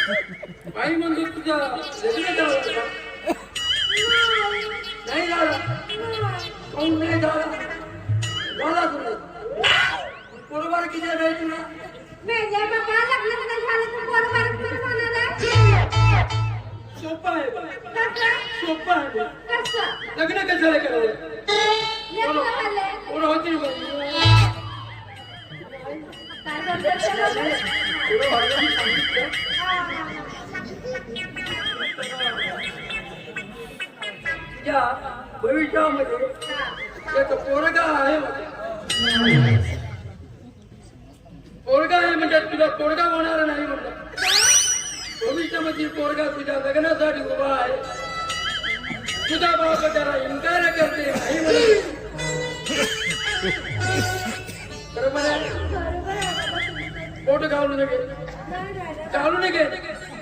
आई म्हणजे तुझ्या लग्न झालं का? नाही झालं. काहून नाही झालं? झाला तुला बरोबर किती वेळ तुला मेल्या बाबा लग्न नाही झालं तर बरोबर कोण होणार आहे? सोपं आहे कसं? सोपं आहे कसं? लग्न कशाला करायचं लग्न झालंय. पोरं होती काय बोलतात त्याला? पोरं व्हायला मी सांगितलं तुझ्या भविष्यामध्ये एक पोरगा आहे पोरगा आहे म्हणजे तुझा पोरगा होणार नाही म्हणलं भविष्यामध्ये पोरगा तुझ्या लग्नासाठी उभा आहे तुझा बाप त्याला इन्कार करते नाही म्हणे बरोबर आहे बरोबर आहे बाबा तुमचं. पोट घालू नये नाही राहिलं. घालू नये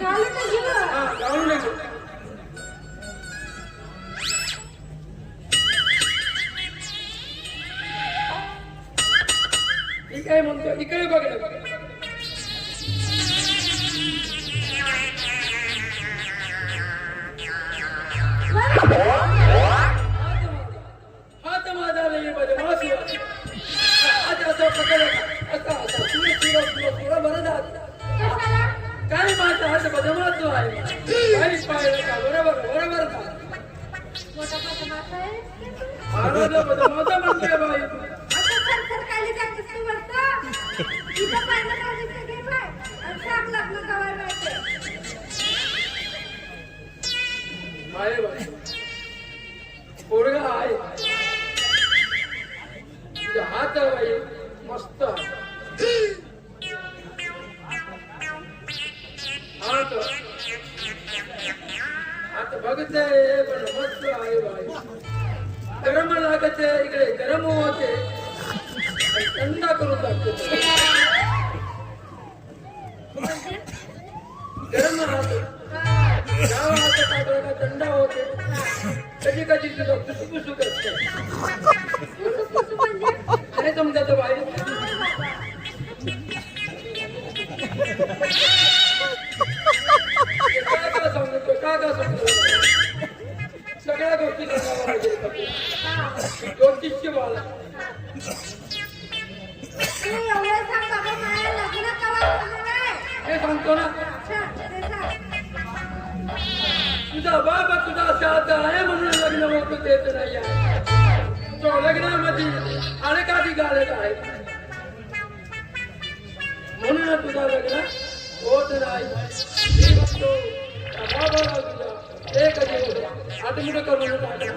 घालून तर घेऊ. हा घालू नये ठीक आहे म्हणतो इकडे बघ ना हात माझा नाही बदमाश आज असं प्रकार असा असा तुला बरं जात कशाला? काय माझा हात बदमाश जो आहे काही पाहिलं का बरोबर बरोबर का मोठा बदमाश आहे. महाराज बदमाशा म्हणते बाई आता सरकारने जास्त काही वाटतं. इथं पाहिलं पाहिजे सगळे बाय. आणि सांग लग्न कवाय व्हायचंय. आहे बाई पोरगा आहे तुझा हात बाई मस्त हात हात बघते पण मस्त आहे बाई गरम लागते इकडे गरम होते आणि थंड करून टाकते गरम राहतो डावा हात टाकला का थंड होते कधी कधी तुझं पुसू करते कुसू म्हणजे? नाही समजत बाई काय सांगतो काय सांगतो सगळ्या गोष्टी सांगावं लागेल ज्योतिष्य मला तू एवढं सांग बाबा मला लग्न कवाय होणार आहे? हे सांगतो ना अच्छा, ते सांग. तुझा बाबा तुझा साथ आहे म्हणून लग्न होत देत नाही आहे तो लग्नामध्ये अनेकाधी घालत आहे म्हणून तुझा लग्न होत नाही मी बघतो त्या बाबाला तुझा एक दिवस आठवड करून टाकला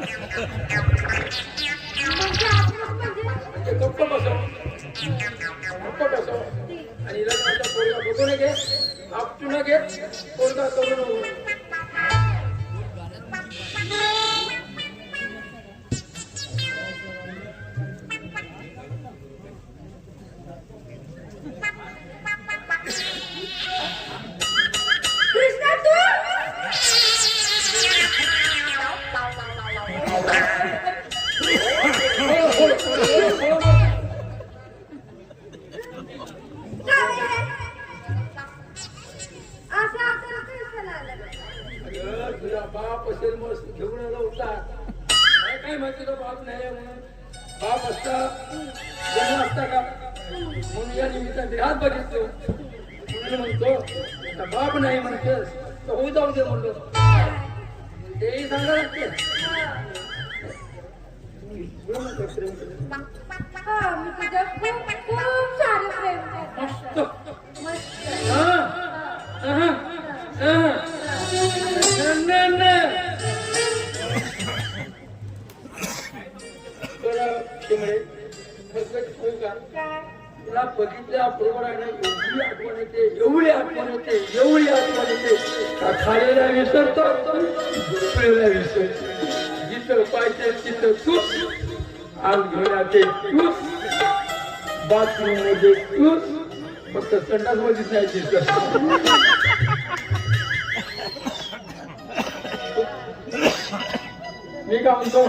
म्हणजे आत्महत्या म्हणजे? म्हणजे गप्प बसव आणि लग्नाचा पोरगा बघून घे आपटून घे पोरगा करून हो. कृष्णा तू? काय हे? असं आपल्याला कशाला आलं? अगं, तुझा बाप असेल मग घेऊन आला होता काय माहिती तो बाप नाही म्हणून बाप असता जन्म असता का म्हणून या निमित्ताने देहात बघितलो म्हणून म्हणतो आता बाप नाही म्हणतेस तर होऊ जाऊ दे म्हणलो तेही सांगा लागते हा, मी तुझ्यावर खूप खूप सारं प्रेम करते. मस्त. काय? तुला बघितल्या बरोबर आहे ना एवढी आठवण येते एवढी आठवण येते एवढी आठवण येते का खालेला विसरतो झोपलेला विसरतो जिथं पाहिजे तिथं तूच आग घेण्याचे तूच बाथरूम मध्ये तूच फक्त संडास मध्ये नाही दिसत मी काय म्हणतो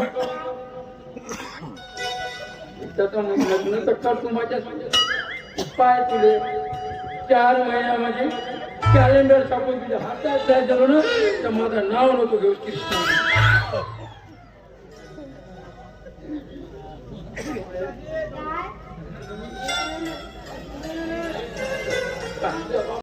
त्याचं लग्न तर कर तू माझ्या पाय तुले 4 महिन्यामध्ये कॅलेंडर छापून तुझ्या हातात काय झालं ना तर माझं नाव नको घेऊ कृष्णा. दादा